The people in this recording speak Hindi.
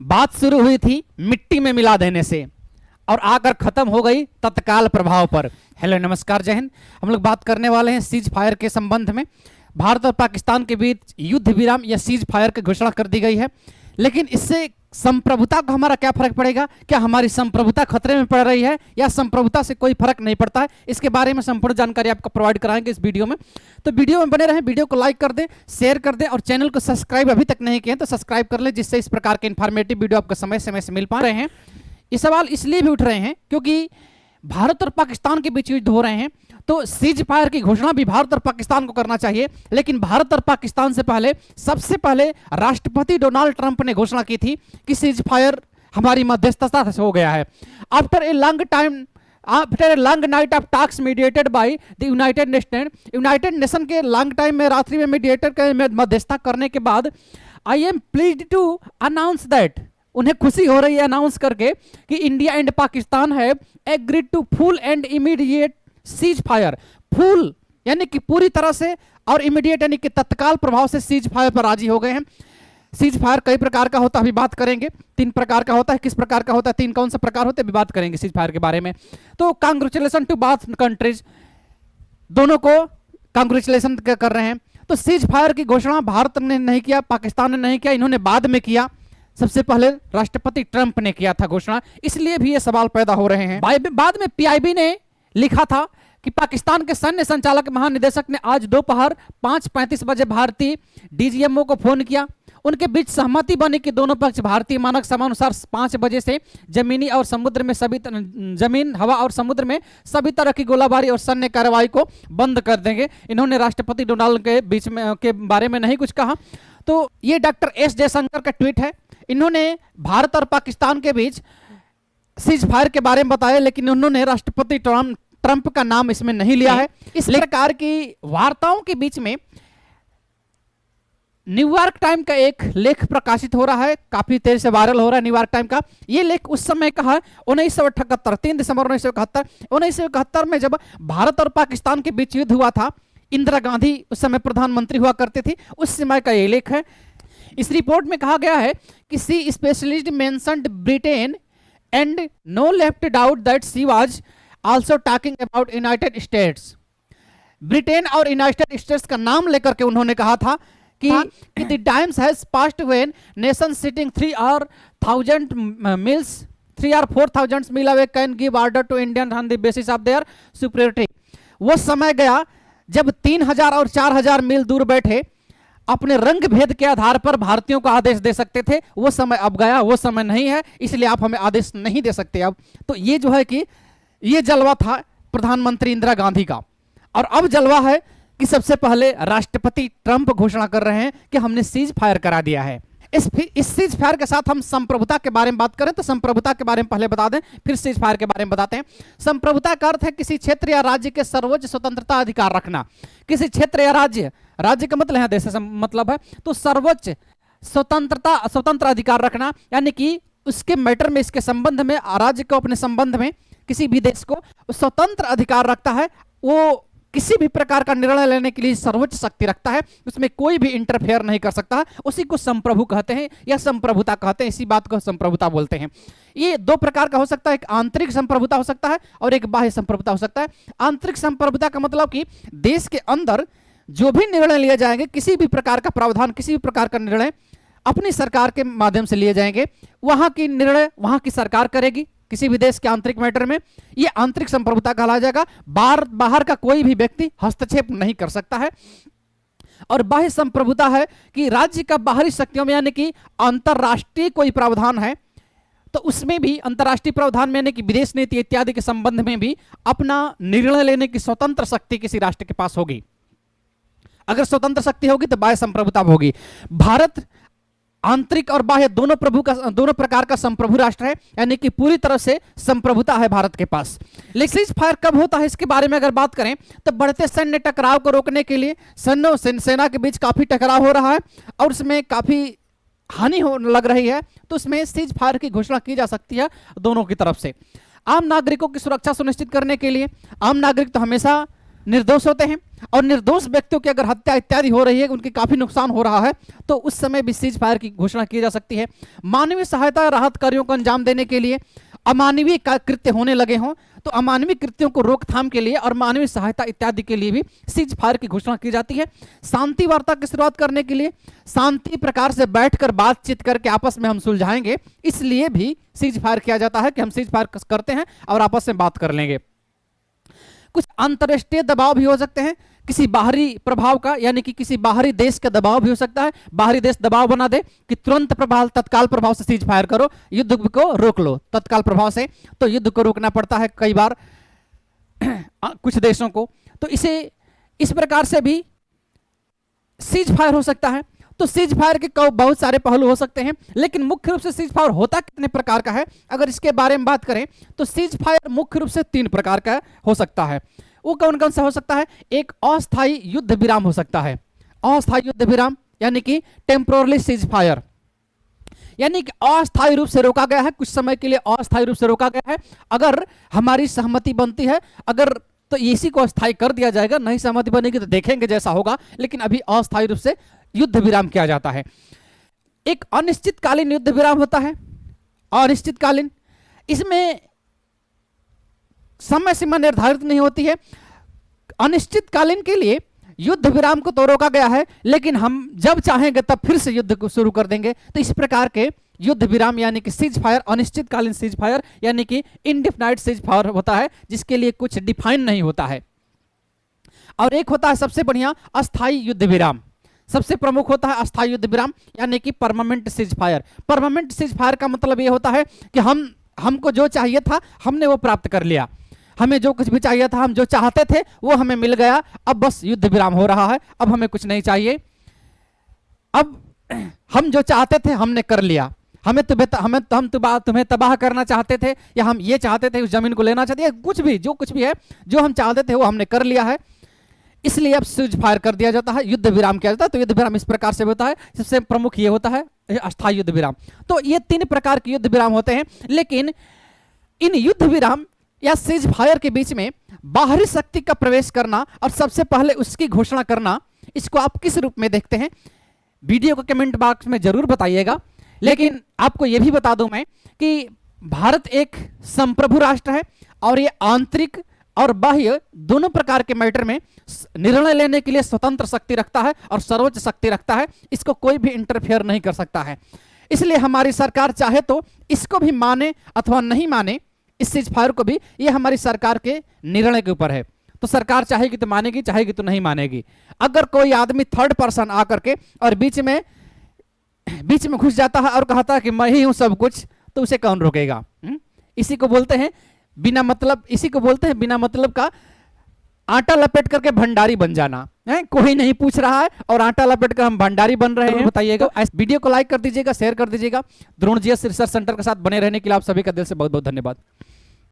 बात शुरू हुई थी मिट्टी में मिला देने से और आकर खत्म हो गई तत्काल प्रभाव पर। हेलो नमस्कार, जय हिंद। हम लोग बात करने वाले हैं सीज फायर के संबंध में। भारत और पाकिस्तान के बीच युद्ध विराम या सीज फायर की घोषणा कर दी गई है, लेकिन इससे संप्रभुता को हमारा क्या फर्क पड़ेगा? क्या हमारी संप्रभुता खतरे में पड़ रही है या संप्रभुता से कोई फर्क नहीं पड़ता है? इसके बारे में संपूर्ण जानकारी आपको प्रोवाइड कराएंगे इस वीडियो में। तो वीडियो में बने रहें, वीडियो को लाइक कर दें, शेयर कर दें और चैनल को सब्सक्राइब अभी तक नहीं किए तो सब्सक्राइब कर लें, जिससे इस प्रकार के इन्फॉर्मेटिव वीडियो आपको समय समय से मिल पा रहे हैं। ये सवाल इसलिए भी उठ रहे हैं क्योंकि भारत और पाकिस्तान के बीच युद्ध हो रहे हैं, तो सीज फायर की घोषणा भी भारत और पाकिस्तान को करना चाहिए। लेकिन भारत और पाकिस्तान से पहले सबसे पहले राष्ट्रपति डोनाल्ड ट्रंप ने घोषणा की थी कि सीज फायर हमारी मध्यस्थता से हो गया है। After a long night of talks mediated by the United Nation के लॉन्ग टाइम में रात्रि में मीडिएटर के मध्यस्थता करने के बाद I am pleased to announce that, उन्हें खुशी हो रही है अनाउंस करके कि इंडिया एंड पाकिस्तान है agreed to full and immediate ceasefire. Full यानी कि पूरी तरह से और इमीडिएट यानी कि तत्काल प्रभाव से सीज फायर पर राजी हो गए हैं। सीज फायर कई प्रकार का होता है, अभी बात करेंगे। 3 प्रकार का होता है, किस प्रकार का होता है, 3 कौन सा प्रकार होते हैं, अभी बात करेंगे सीज फायर के बारे में। तो कांग्रेचुलेशन टू बोथ कंट्रीज, दोनों को कांग्रेचुलेशन कर रहे हैं। तो सीज फायर की घोषणा भारत ने नहीं किया, पाकिस्तान ने नहीं किया, इन्होंने बाद में किया। सबसे पहले राष्ट्रपति ट्रंप ने किया था घोषणा, इसलिए भी ये सवाल पैदा हो रहे हैं। बाद में पीआईबी ने लिखा था कि पाकिस्तान के सैन्य संचालक महानिदेशक ने आज दोपहर 5:35 बजे भारतीय डीजीएमओ को फोन किया। उनके बीच सहमति बनी कि दोनों पक्ष भारतीय मानक समयानुसार 5 बजे से जमीन, हवा और समुद्र में सभी तरह की गोलाबारी और सैन्य कार्रवाई को बंद कर देंगे। इन्होंने राष्ट्रपति डोनाल्ड के बीच में के बारे में नहीं कुछ कहा। तो ये डॉक्टर एस जयशंकर का ट्वीट है। इन्होंने भारत और पाकिस्तान के बीच सीज फायर के बारे में बताया, लेकिन उन्होंने राष्ट्रपति ट्रंप का नाम इसमें नहीं लिया है। इस प्रकार की वार्ताओं के बीच में न्यूयॉर्क टाइम का एक लेख प्रकाशित हो रहा है, काफी तेजी से वायरल हो रहा है न्यूयॉर्क टाइम का। ये लेख उस समय का है 1978, 3 दिसंबर 1971 में जब भारत और पाकिस्तान के बीच युद्ध हुआ था। इंदिरा गांधी उस समय प्रधानमंत्री हुआ करती थी, उस समय का ये लेख है। इस रिपोर्ट में कहा गया है कि she specialist mentioned Britain and no left doubt that she was also talking about United States. Britain और यूनाइटेड स्टेट्स का नाम लेकर के उन्होंने कहा था कि the times has passed when nation sitting 3 or 4,000 मील away can give order to Indian on the basis of their superiority. वो समय गया जब 3000 और 4000 मील दूर बैठे अपने रंग भेद के आधार पर भारतीयों को आदेश दे सकते थे। वो समय अब गया, वो समय नहीं है, इसलिए आप हमें आदेश नहीं दे सकते अब। तो ये जो है कि ये जलवा था प्रधानमंत्री इंदिरा गांधी का, और अब जलवा है कि सबसे पहले राष्ट्रपति ट्रंप घोषणा कर रहे हैं कि हमने सीज फायर करा दिया है। इस सीज फायर के साथ हम संप्रभुता के बारे में बात करें तो संप्रभुता के बारे में पहले बता दें, फिर सीज फायर के बारे में बताते हैं। संप्रभुता का अर्थ है किसी क्षेत्र या राज्य के सर्वोच्च स्वतंत्रता अधिकार रखना। किसी क्षेत्र या राज्य का मतलब है देश से मतलब है, तो सर्वोच्च स्वतंत्र अधिकार रखना, यानी कि उसके मैटर में, इसके संबंध में, राज्य को अपने संबंध में किसी भी देश को स्वतंत्र अधिकार रखता है। वो किसी भी प्रकार का निर्णय लेने के लिए सर्वोच्च शक्ति रखता है, उसमें कोई भी इंटरफेयर नहीं कर सकता है। उसी को संप्रभु कहते हैं या संप्रभुता कहते हैं, इसी बात को संप्रभुता बोलते हैं। ये 2 प्रकार का हो सकता है, एक आंतरिक संप्रभुता हो सकता है और एक बाह्य संप्रभुता हो सकता है। आंतरिक संप्रभुता का मतलब कि देश के अंदर जो भी निर्णय लिए जाएंगे, किसी भी प्रकार का प्रावधान, किसी भी प्रकार का निर्णय अपनी सरकार के माध्यम से लिए जाएंगे। वहां की निर्णय वहां की सरकार करेगी किसी भी देश के आंतरिक मैटर में। यह आंतरिक संप्रभुता कहलाया जाएगा। बाहर का कोई भी व्यक्ति हस्तक्षेप नहीं कर सकता है। और बाह्य संप्रभुता है कि राज्य का बाहरी शक्तियों में, यानी कि अंतरराष्ट्रीय कोई प्रावधान है तो उसमें भी, अंतरराष्ट्रीय प्रावधान में यानी कि विदेश नीति इत्यादि के संबंध में भी अपना निर्णय लेने की स्वतंत्र शक्ति किसी राष्ट्र के पास होगी। अगर स्वतंत्र शक्ति होगी तो बाह्य संप्रभुता होगी। भारत आंतरिक और बाह्य दोनों प्रकार का संप्रभु राष्ट्र है, यानी कि पूरी तरह से संप्रभुता है भारत के पास। लेकिन सीज फायर कब होता है इसके बारे में अगर बात करें तो बढ़ते सैन्य टकराव को रोकने के लिए सेना के बीच काफी टकराव हो रहा है और उसमें काफी हानि लग रही है, तो उसमें सीज फायर की घोषणा की जा सकती है दोनों की तरफ से। आम नागरिकों की सुरक्षा सुनिश्चित करने के लिए, आम नागरिक तो हमेशा निर्दोष होते हैं और निर्दोष व्यक्तियों की अगर हत्या इत्यादि हो रही है, उनके काफी नुकसान हो रहा है, तो उस समय भी सीज फायर की घोषणा की जा सकती है। मानवीय सहायता राहत कार्यों को अंजाम देने के लिए अमानवीय कृत्य होने लगे हों तो अमानवीय कृत्यों को रोकथाम के लिए और मानवीय सहायता इत्यादि के लिए भी सीज फायर की घोषणा की जाती है। शांति वार्ता की शुरुआत करने के लिए शांति प्रकार से बैठकर बातचीत करके आपस में हम सुलझाएंगे, इसलिए भी सीज फायर किया जाता है कि हम सीज फायर करते हैं और आपस में बात कर लेंगे। कुछ अंतर्राष्ट्रीय दबाव भी हो सकते हैं, किसी बाहरी प्रभाव का, यानी कि किसी बाहरी देश का दबाव भी हो सकता है। बाहरी देश दबाव बना दे कि तुरंत प्रभाव, तत्काल प्रभाव से सीज फायर करो, युद्ध को रोक लो तत्काल प्रभाव से, तो युद्ध को रोकना पड़ता है कई बार कुछ देशों को। तो इसे इस प्रकार से भी सीज फायर हो सकता है। तो सीज फायर के बहुत सारे पहलू हो सकते हैं, लेकिन मुख्य रूप से सीज फायर होता कितने प्रकार का है, अगर इसके बारे में बात करें तो सीज फायर मुख्य रूप से 3 प्रकार का हो सकता है। वो कौन कौन सा हो सकता है? एक अस्थायी युद्ध विराम हो सकता है। अस्थायी युद्ध विराम यानी कि टेम्पोरली सीज फायर, यानी कि अस्थायी रूप से रोका गया है, कुछ समय के लिए अस्थायी रूप से रोका गया है। अगर हमारी सहमति बनती है, अगर तो इसी को अस्थायी कर दिया जाएगा, नहीं सहमति बनेगी तो देखेंगे जैसा होगा, लेकिन अभी अस्थायी रूप से युद्ध विराम किया जाता है। एक अनिश्चितकालीन युद्ध विराम होता है, अनिश्चितकालीन, इसमें समय सीमा निर्धारित नहीं होती है। अनिश्चितकालीन के लिए युद्ध विराम को तो रोका गया है, लेकिन हम जब चाहेंगे तब फिर से युद्ध को शुरू कर देंगे। तो इस प्रकार के युद्ध विराम यानी कि सीज फायर, अनिश्चितकालीन सीज फायर यानी कि इनडिफाइनाइट सीज फायर होता है, जिसके लिए कुछ डिफाइन नहीं होता है। और एक होता है सबसे बढ़िया अस्थायी युद्ध विराम, सबसे प्रमुख होता है अस्थायी युद्ध विराम यानी कि permanent cease fire. Permanent cease fire का मतलब ये होता है कि हमको जो चाहिए था हमने वो प्राप्त कर लिया, हमें जो कुछ भी चाहिए था, हम जो चाहते थे वो हमें मिल गया, अब बस युद्ध विराम हो रहा है, अब हमें कुछ नहीं चाहिए, अब हम जो चाहते थे हमने कर लिया। हम तुम्हें तबाह करना चाहते थे, या हम ये चाहते थे उस जमीन को लेना चाहते थे, कुछ भी जो कुछ भी है जो हम चाहते थे वो हमने कर लिया है, इसलिए अब सीज फायर कर दिया जाता है, युद्ध विराम किया जाता है। तो युद्ध विराम इस प्रकार से होता है, सबसे प्रमुख ये होता है अस्थायी युद्ध विराम। तो ये 3 प्रकार के युद्ध विराम होते हैं, लेकिन इन युद्ध विराम या सीज फायर के बीच में बाहरी शक्ति का प्रवेश करना और सबसे पहले उसकी घोषणा करना, इसको आप किस रूप में देखते हैं? वीडियो को कमेंट बॉक्स में जरूर बताइएगा। लेकिन आपको यह भी बता दूं मैं कि भारत एक संप्रभु राष्ट्र है और ये आंतरिक और बाह्य दोनों प्रकार के मैटर में निर्णय लेने के लिए स्वतंत्र शक्ति रखता है और सर्वोच्च शक्ति रखता है, इसको कोई भी इंटरफेयर नहीं कर सकता है। इसलिए हमारी सरकार चाहे तो इसको भी माने अथवा नहीं माने, इस सीज फायर को भी, ये हमारी सरकार के निर्णय के ऊपर है। तो सरकार चाहेगी तो मानेगी, चाहेगी तो नहीं मानेगी। अगर कोई आदमी थर्ड पर्सन आकर के और बीच में घुस जाता है और कहता है कि मैं ही हूं सब कुछ, तो उसे कौन रोकेगा? इसी को बोलते हैं बिना मतलब का आटा लपेट करके भंडारी बन जाना है। कोई नहीं पूछ रहा है और आटा लपेट कर हम भंडारी बन रहे हैं। बताइएगा। वीडियो को लाइक कर दीजिएगा, शेयर कर दीजिएगा। द्रोणजीएस रिसर्च सेंटर के साथ बने रहने के लिए आप सभी का दिल से बहुत बहुत धन्यवाद।